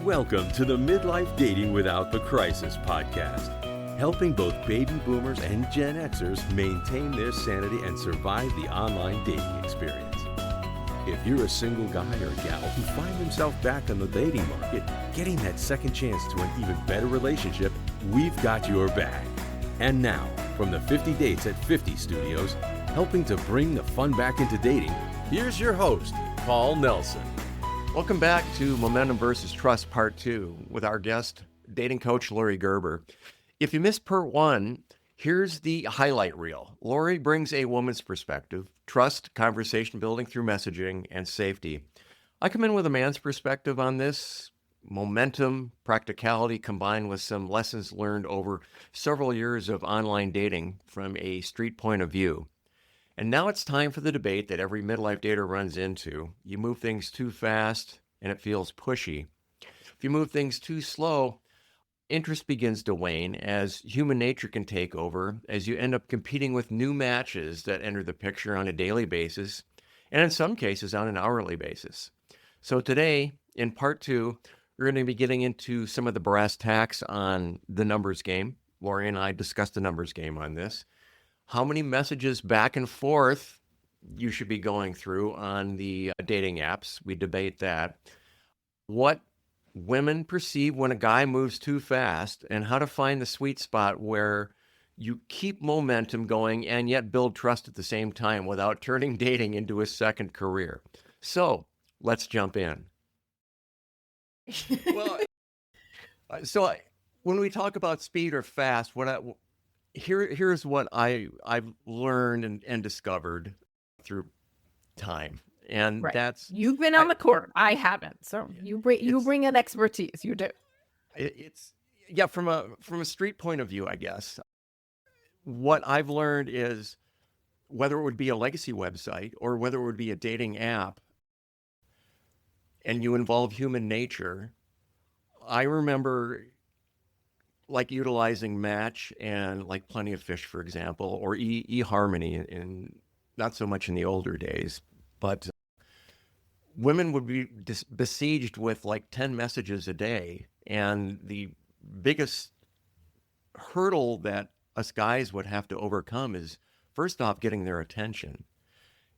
Welcome to the Midlife Dating Without the Crisis podcast, helping both baby boomers and Gen Xers maintain their sanity and survive the online dating experience. If you're a single guy or gal who find himself back on the dating market, getting that second chance to an even better relationship, we've got your back. And now, from the 50 Dates at 50 studios, helping to bring the fun back into dating, here's your host, Paul Nelson. Welcome back to Momentum versus Trust Part 2 with our guest, dating coach Laurie Gerber. If you missed Part 1, here's the highlight reel. Laurie brings a woman's perspective, trust, conversation building through messaging, and safety. I come in with a man's perspective on this, momentum, practicality, combined with some lessons learned over several years of online dating from a street point of view. And now it's time for the debate that every midlife dater runs into. You move things too fast and it feels pushy. If you move things too slow, interest begins to wane as human nature can take over as you end up competing with new matches that enter the picture on a daily basis and in some cases on an hourly basis. So today, in Part 2, we're going to be getting into some of the brass tacks on the numbers game. Laurie and I discussed the numbers game on this. How many messages back and forth you should be going through on the dating apps. We debate that. What women perceive when a guy moves too fast and how to find the sweet spot where you keep momentum going and yet build trust at the same time without turning dating into a second career. So let's jump in. When we talk about speed or fast, here's what I've learned and discovered through time, and right. That's you've been on the court. I haven't, so you bring an expertise. You do. It's from a street point of view, I guess. What I've learned is whether it would be a legacy website or whether it would be a dating app, and you involve human nature. I remember like utilizing Match and like Plenty of Fish, for example, or eHarmony, in not so much in the older days, but women would be besieged with like 10 messages a day. And the biggest hurdle that us guys would have to overcome is, first off, getting their attention.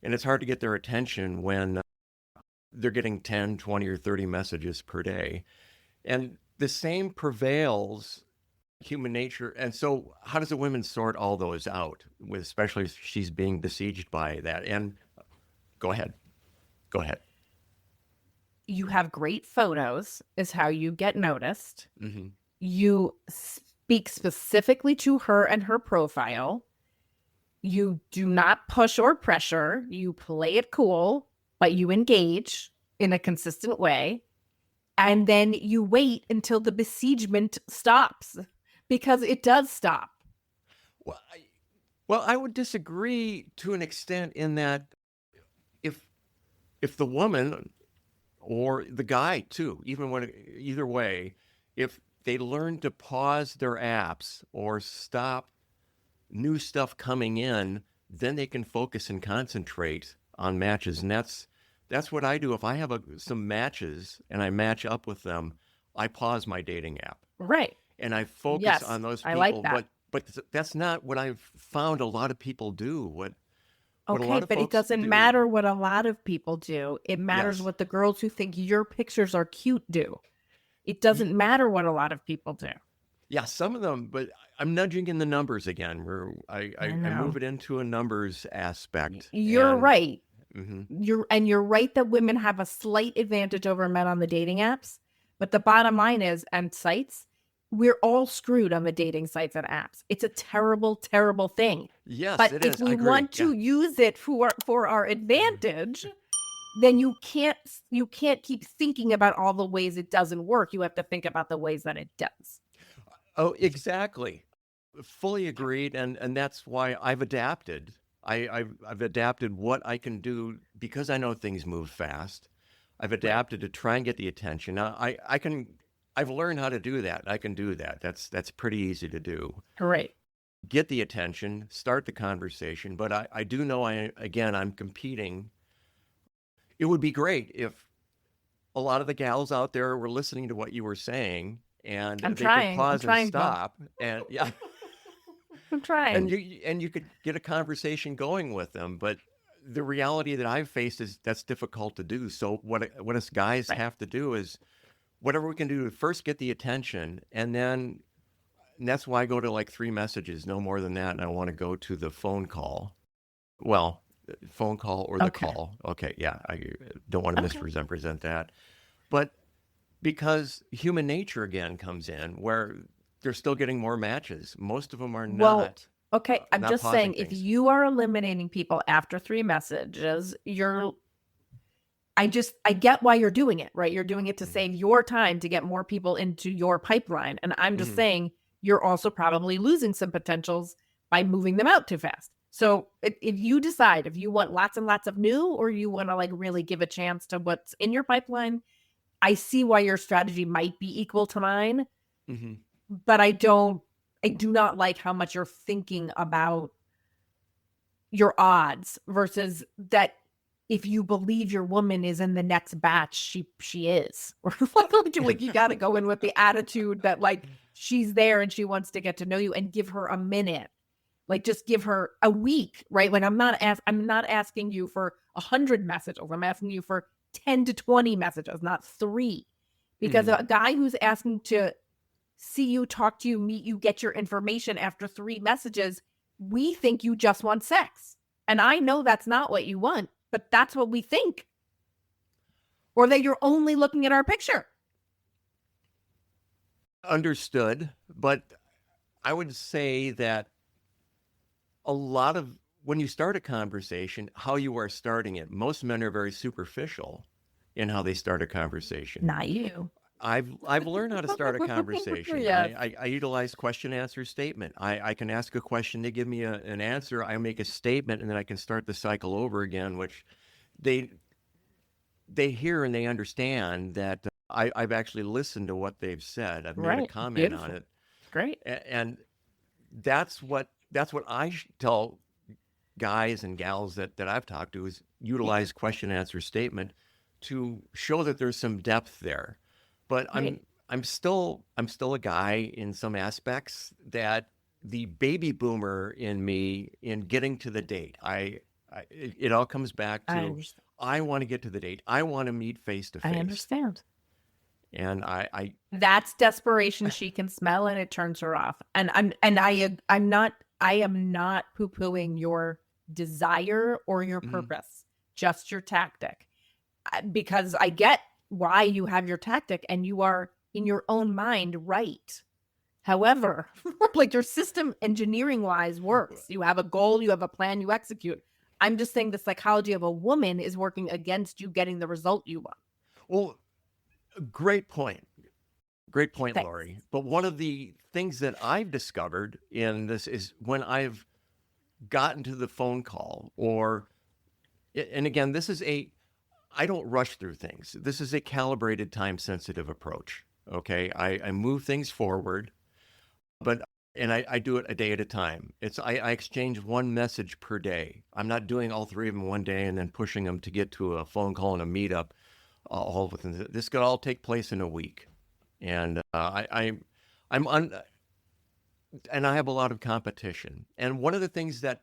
And it's hard to get their attention when they're getting 10, 20, or 30 messages per day. And the same prevails human nature. And so how does a woman sort all those out, especially if she's being besieged by that? And go ahead. You have great photos is how you get noticed. Mm-hmm. You speak specifically to her and her profile. You do not push or pressure. You play it cool, but you engage in a consistent way. And then you wait until the besiegement stops. Because it does stop. Well, I would disagree to an extent in that if the woman or the guy too, either way, if they learn to pause their apps or stop new stuff coming in, then they can focus and concentrate on matches. And that's what I do. If I have some matches and I match up with them, I pause my dating app. Right. And I focus on those people, I like that. But that's not what I've found a lot of people do. It doesn't matter what a lot of people do. It matters what the girls who think your pictures are cute do. It doesn't matter what a lot of people do. Yeah, some of them, but I'm nudging in the numbers again, where I move it into a numbers aspect. You're right. Mm-hmm. You're right that women have a slight advantage over men on the dating apps. But the bottom line is, and sites, we're all screwed on the dating sites and apps. It's a terrible, terrible thing. Yes, but it is. If we want to use it for our advantage, then you can't keep thinking about all the ways it doesn't work. You have to think about the ways that it does. Oh, exactly. Fully agreed. And that's why I've adapted. I've adapted what I can do because I know things move fast. I've adapted to try and get the attention. Now, I've learned how to do that. I can do that. That's pretty easy to do. Right. Get the attention, start the conversation. But I do know I'm competing. It would be great if a lot of the gals out there were listening to what you were saying, and I'm they could trying. I'm pause and trying, Paul. stop, and yeah, I'm trying. and you could get a conversation going with them. But the reality that I've faced is that's difficult to do. So what us guys Right. have to do is whatever we can do to first get the attention, and that's why I go to like 3 messages, no more than that, and I want to go to the phone call. Well, phone call or the Okay. call. Okay, yeah, I don't want to Okay. misrepresent that. But because human nature again comes in where they're still getting more matches. Most of them are Well, not. okay. I'm not just pausing saying, if things. you are eliminating people after 3 messages, I get why you're doing it, right? You're doing it to Mhm. save your time to get more people into your pipeline. And I'm just Mhm. saying you're also probably losing some potentials by moving them out too fast. So if you decide if you want lots and lots of new, or you want to like really give a chance to what's in your pipeline, I see why your strategy might be equal to mine, Mhm. but I do not like how much you're thinking about your odds versus that. If you believe your woman is in the next batch, she is. Or like you got to go in with the attitude that like she's there and she wants to get to know you, and give her a minute. Like just give her a week, right? Like I'm not asking you for 100 messages. I'm asking you for 10 to 20 messages, not 3. Because Mhm. a guy who's asking to see you, talk to you, meet you, get your information after 3 messages, we think you just want sex. And I know that's not what you want, but that's what we think. Or that you're only looking at our picture. Understood, but I would say that a lot of when you start a conversation, how you are starting it, most men are very superficial in how they start a conversation. Not you. I've learned how to start a conversation. Yes. I utilize question answer statement. I can ask a question, they give me an answer, I make a statement, and then I can start the cycle over again, which they hear and they understand that I've actually listened to what they've said. I've made a Right. comment on Beautiful. it, Great. and that's what I tell guys and gals that I've talked to is utilize question answer statement to show that there's some depth there. But Right. I'm still a guy in some aspects that the baby boomer in me in getting to the date. It all comes back I to understand. I want to get to the date. I want to meet face to I face. understand. And I That's desperation she can smell, and it turns her off. And I'm not I am not poo-pooing your desire or your mhm. purpose, just your tactic. Because I get why you have your tactic and you are in your own mind right. However, like your system engineering wise works. You have a goal, you have a plan, you execute. I'm just saying the psychology of a woman is working against you getting the result you want. Well, great point. Great point, Thanks. Laurie. But one of the things that I've discovered in this is when I've gotten to the phone call, and again, I don't rush through things. This is a calibrated, time sensitive approach. Okay. I move things forward, but, and I do it a day at a time. I exchange 1 message per day. I'm not doing all 3 of them one day and then pushing them to get to a phone call and a meetup all within, this could all take place in a week. And I'm and I have a lot of competition. And one of the things that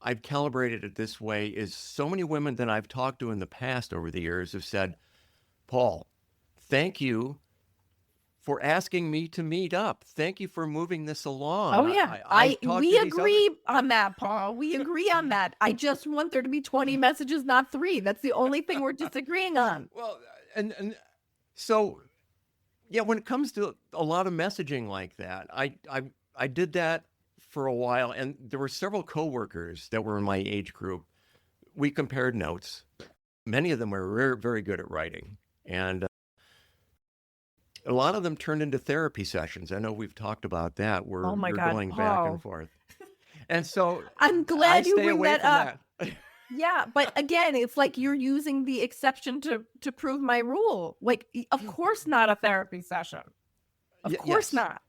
I've calibrated it this way is so many women that I've talked to in the past over the years have said, Paul, thank you for asking me to meet up. Thank you for moving this along. Oh yeah, I've talked we to these agree on that, Paul. We agree on that. I just want there to be 20 messages, not 3. That's the only thing we're disagreeing on. Well, and so yeah, when it comes to a lot of messaging like that, I did that for a while, and there were several coworkers that were in my age group. We compared notes. Many of them were very, very good at writing, and a lot of them turned into therapy sessions. I know we've talked about that, where Oh my you're God, going back and Paul. forth. And so I'm I glad you stay bring away that from up. that. Yeah, but again, it's like you're using the exception to prove my rule. Like, of course not a therapy session. Of course Yes. not.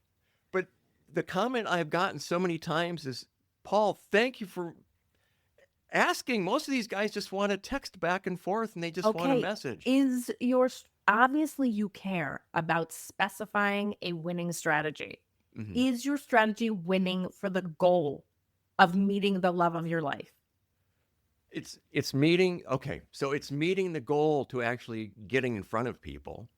But the comment I've gotten so many times is, Paul, thank you for asking. Most of these guys just want to text back and forth and they just want a Okay, message. is your obviously you care about specifying a winning strategy. Mhm. Is your strategy winning for the goal of meeting the love of your life? It's meeting, okay, so it's meeting the goal to actually getting in front of people.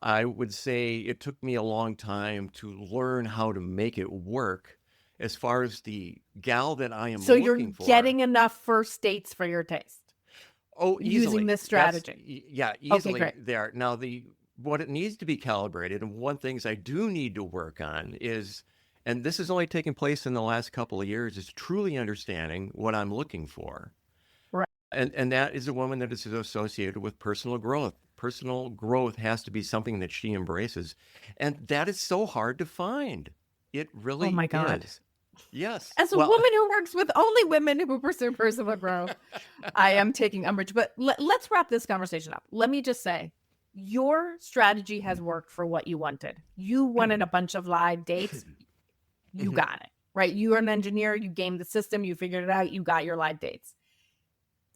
I would say it took me a long time to learn how to make it work as far as the gal that I am So you're looking for. getting enough first dates for your taste Oh, using easily. this That's strategy. yeah, Okay, easily great. there. Now what it needs to be calibrated, and one things I do need to work on is, and this is only taking place in the last couple of years, is truly understanding what I'm looking for. Right. And that is a woman that is associated with personal growth. Personal growth has to be something that she embraces. And that is so hard to find. It Oh really my God. is. Yes. As a Well, woman who works with only women who pursue personal growth, I am taking umbrage. But let's wrap this conversation up. Let me just say, your strategy has worked for what you wanted. You wanted a bunch of live dates. You Mhm. got it, right? You are an engineer. You gamed the system. You figured it out. You got your live dates.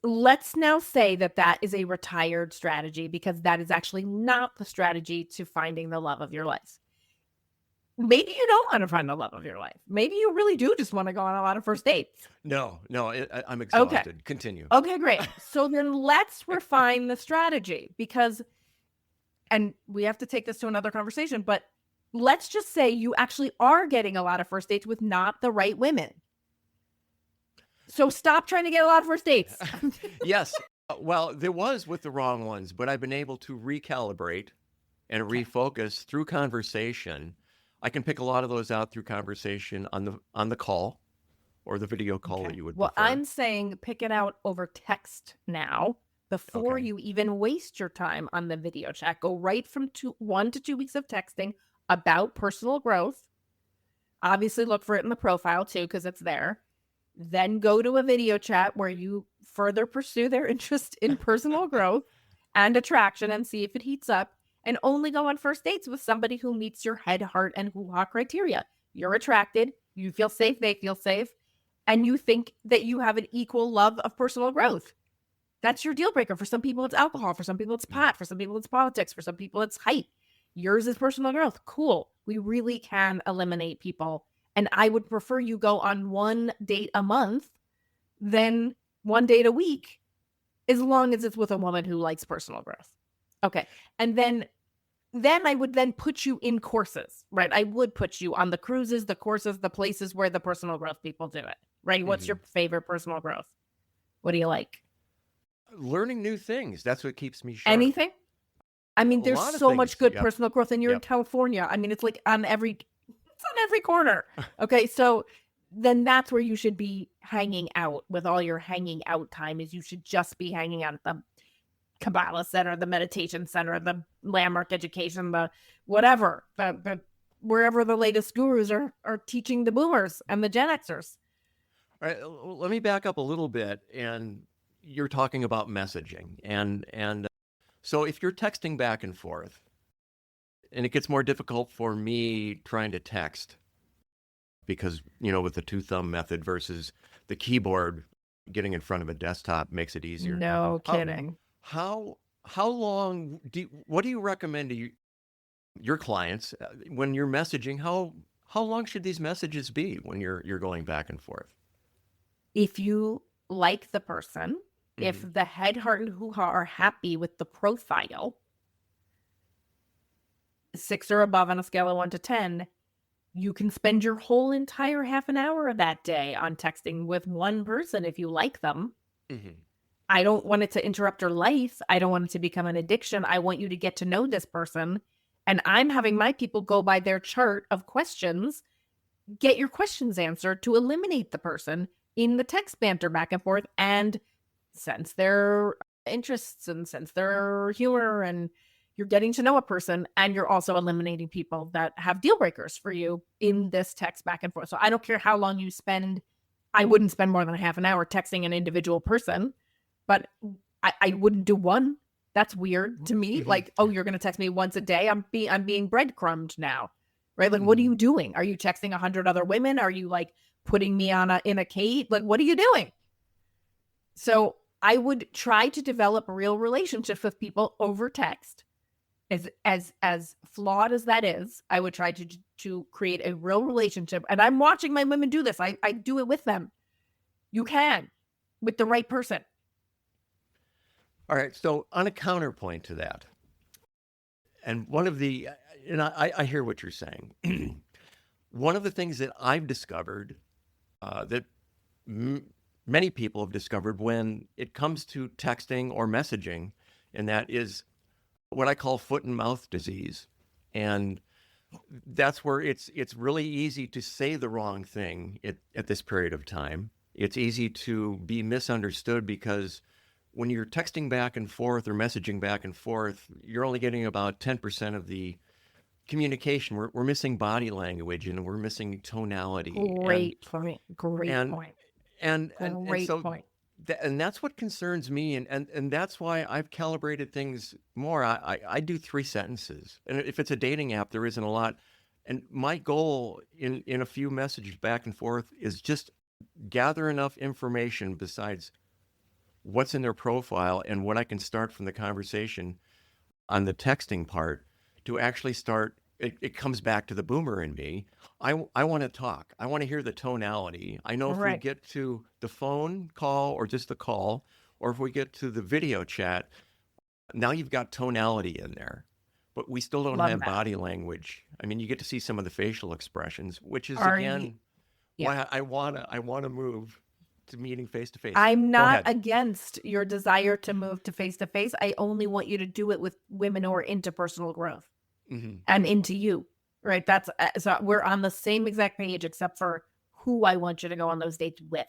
Let's now say that that is a retired strategy because that is actually not the strategy to finding the love of your life. Maybe you don't want to find the love of your life. Maybe you really do just want to go on a lot of first dates. No, I'm Okay. exhausted. Continue. Okay, great. So then let's refine the strategy because, and we have to take this to another conversation, but let's just say you actually are getting a lot of first dates with not the right women. So stop trying to get a lot of first dates. Yes. Well, there was with the wrong ones, but I've been able to recalibrate and refocus through conversation. I can pick a lot of those out through conversation on the call or the video call that you would Well, prefer. I'm saying pick it out over text now before Okay. you even waste your time on the video chat. Go right from 1 to 2 weeks of texting about personal growth. Obviously, look for it in the profile too, because it's there. Then go to a video chat where you further pursue their interest in personal growth and attraction and see if it heats up. And only go on first dates with somebody who meets your head, heart, and hoo-ha criteria. You're attracted, you feel safe, they feel safe, and you think that you have an equal love of personal growth. That's your deal breaker. For some people, it's alcohol. For some people, it's pot. For some people, it's politics. For some people, it's height. Yours is personal growth. Cool. We really can eliminate people. And I would prefer you go on one date a month than one date a week, as long as it's with a woman who likes personal growth. Okay. And then I would then put you in courses, right? I would put you on the cruises, the courses, the places where the personal growth people do it, right? What's your favorite personal growth? What do you like? Learning new things. That's what keeps me sharp. Anything? I mean, A there's lot of so much things. good Yep. personal growth, and you're in Yep. California. I mean, it's like it's on every corner. Okay, so then that's where you should be hanging out with all your hanging out time. Is you should just be hanging out at the Kabbalah Center, the Meditation Center, the Landmark Education, the whatever, the wherever the latest gurus are teaching the boomers and the Gen Xers. All right, let me back up a little bit. And you're talking about messaging. And so if you're texting back and forth, and it gets more difficult for me trying to text because, with the two thumb method versus the keyboard, getting in front of a desktop makes it easier. No How- kidding. How long what do you recommend to your clients when you're messaging? How long should these messages be when you're going back and forth? If you like the person, if the head, heart, and hoo-ha are happy with the profile, 6 or above on a scale of 1 to 10, you can spend your whole entire half an hour of that day on texting with one person if you like them. I don't want it to interrupt your life. I don't want it to become an addiction. I want you to get to know this person. And I'm having my people go by their chart of questions, get your questions answered to eliminate the person in the text banter back and forth and sense their interests and sense their humor. And you're getting to know a person, and you're also eliminating people that have deal breakers for you in this text back and forth. So I don't care how long you spend. I wouldn't spend more than a half an hour texting an individual person, but I wouldn't do one. That's weird to me. Like, oh, you're going to text me once a day. I'm being breadcrumbed now, right? Like, what are you doing? Are you texting 100 other women? Are you like putting me in a cage? Like, what are you doing? So I would try to develop real relationships with people over text. As flawed as that is, I would try to create a real relationship. And I'm watching my women do this. I do it with them. You can, with the right person. All right. So on a counterpoint to that, and one of the, and I hear what you're saying. One of the things that I've discovered that many people have discovered when it comes to texting or messaging, and that is what I call foot and mouth disease. And that's where it's really easy to say the wrong thing at this period of time. It's easy to be misunderstood because when you're texting back and forth or messaging back and forth, you're only getting about 10% of the communication. We're missing body language and we're missing tonality. Great point. And that's what concerns me, and that's why I've calibrated things more. I do 3 sentences, and if it's a dating app, there isn't a lot. And my goal in a few messages back and forth is just gather enough information besides what's in their profile and what I can start from the conversation on the texting part to actually start. It comes back to the boomer in me. I want to talk. I want to hear the tonality. I know if we get to the phone call or just the call, or if we get to the video chat, now you've got tonality in there, but we still don't have body language. I mean, you get to see some of the facial expressions, which is why I want to move to meeting face to face. I'm not against your desire to move to face. I only want you to do it with women who are into personal growth. Mm-hmm. And into you, right? That's so we're on the same exact page, except for who I want you to go on those dates with.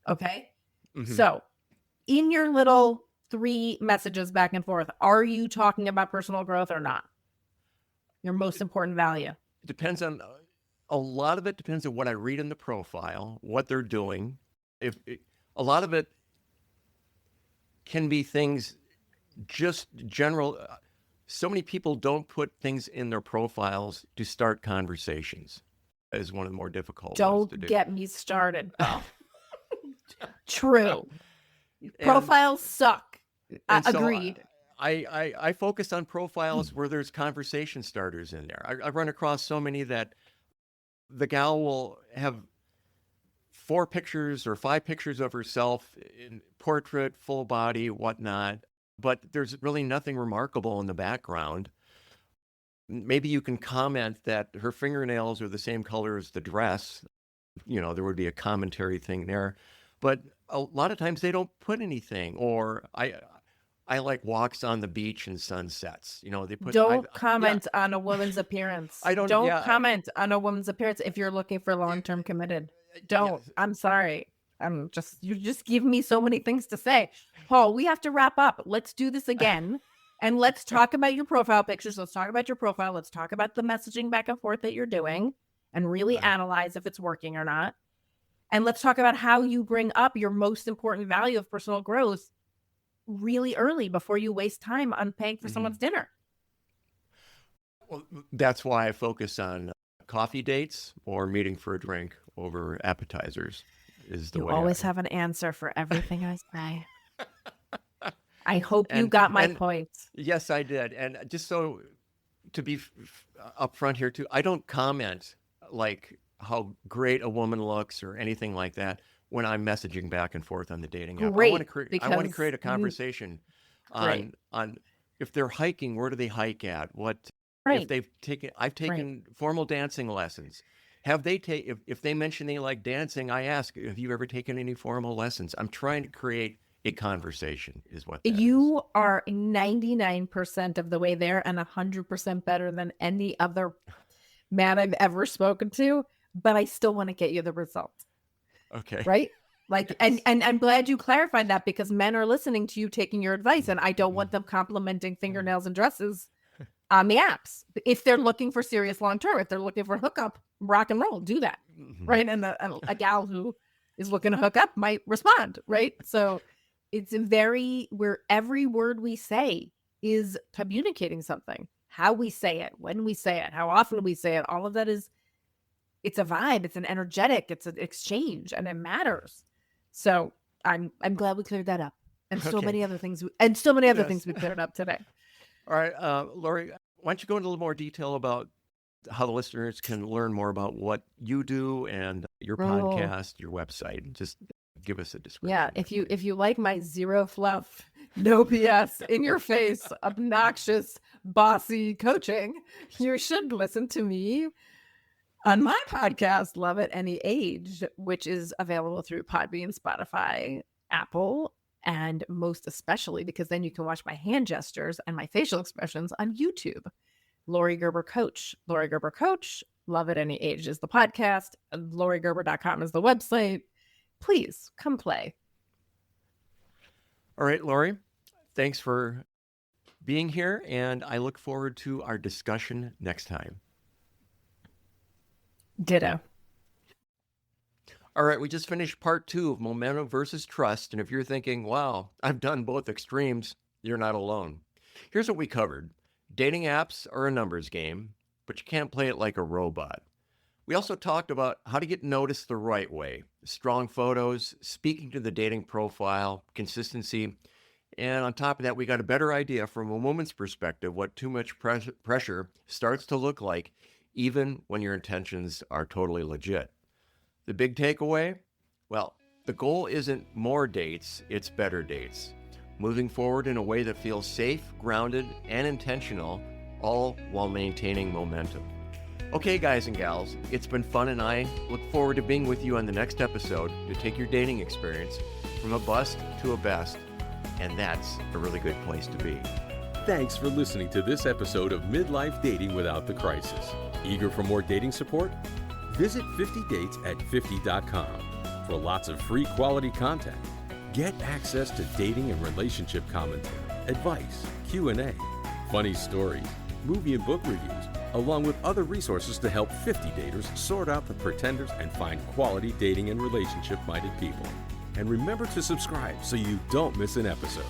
Okay. Mm-hmm. So in your little 3 messages back and forth, are you talking about personal growth or not? Your most important value. It depends on, a lot of it depends on what I read in the profile, what they're doing. A lot of it can be things just general. So many people don't put things in their profiles to start conversations. That is one of the more difficult ones to do. Don't get me started. Oh. True. Profiles suck. Agreed. So I focus on profiles where there's conversation starters in there. I run across so many that the gal will have 4 pictures or 5 pictures of herself in portrait, full body, whatnot. But there's really nothing remarkable in the background. Maybe you can comment that her fingernails are the same color as the dress. You know, there would be a commentary thing there. But a lot of times they don't put anything. Or I like walks on the beach and sunsets. You know, they put. Don't comment on a woman's appearance. Don't comment on a woman's appearance if you're looking for long-term committed. Don't. Yeah. I'm sorry. You just give me so many things to say. Paul, we have to wrap up. Let's do this again. And let's talk about your profile pictures. Let's talk about your profile. Let's talk about the messaging back and forth that you're doing and really analyze if it's working or not. And let's talk about how you bring up your most important value of personal growth really early before you waste time on paying for someone's dinner. Well, that's why I focus on coffee dates or meeting for a drink over appetizers. You always have an answer for everything I say. I hope you got my point. Yes, I did. And just so to be upfront here too, I don't comment like how great a woman looks or anything like that when I'm messaging back and forth on the dating app. I want to create a conversation on if they're hiking, where do they hike at? I've taken formal dancing lessons. Have they if they mention they like dancing, I ask, have you ever taken any formal lessons? I'm trying to create a conversation is what that you is. Are 99% of the way there and 100% better than any other man I've ever spoken to, but I still want to get you the result. Okay. Right? Like, yes. and I'm glad you clarified that because men are listening to you taking your advice and I don't want them complimenting fingernails and dresses on the apps. If they're looking for serious long-term, if they're looking for hookup, rock and roll, do that. Mm-hmm. Right. And a gal who is looking to hook up might respond. Right. So it's where every word we say is communicating something, how we say it, when we say it, how often we say it, all of that it's a vibe. It's an energetic, it's an exchange and it matters. So I'm glad we cleared that up and so many other things. And so many other things we cleared up today. All right, Laurie, why don't you go into a little more detail about how the listeners can learn more about what you do and your Oh, podcast, your website? Just give us a description. yeah. If you like my zero fluff, no BS, in your face, obnoxious, bossy coaching, you should listen to me on my podcast, Love at Any Age, which is available through Podbean, Spotify, Apple, and most especially because then you can watch my hand gestures and my facial expressions on YouTube. Laurie Gerber Coach. Laurie Gerber Coach. Love at Any Age is the podcast. LaurieGerber.com is the website. Please come play. All right, Laurie, thanks for being here, and I look forward to our discussion next time. Ditto. All right, we just finished part 2 of Momentum versus Trust, and if you're thinking, wow, I've done both extremes, you're not alone. Here's what we covered. Dating apps are a numbers game, but you can't play it like a robot. We also talked about how to get noticed the right way, strong photos, speaking to the dating profile, consistency, and on top of that, we got a better idea from a woman's perspective what too much pressure starts to look like, even when your intentions are totally legit. The big takeaway? Well, the goal isn't more dates, it's better dates. Moving forward in a way that feels safe, grounded, and intentional, all while maintaining momentum. Okay, guys and gals, it's been fun, and I look forward to being with you on the next episode to take your dating experience from a bust to a best, and that's a really good place to be. Thanks for listening to this episode of Midlife Dating Without the Crisis. Eager for more dating support? Visit 50dates@50.com for lots of free quality content. Get access to dating and relationship commentary, advice, Q&A, funny stories, movie and book reviews, along with other resources to help 50 daters sort out the pretenders and find quality dating and relationship-minded people. And remember to subscribe so you don't miss an episode.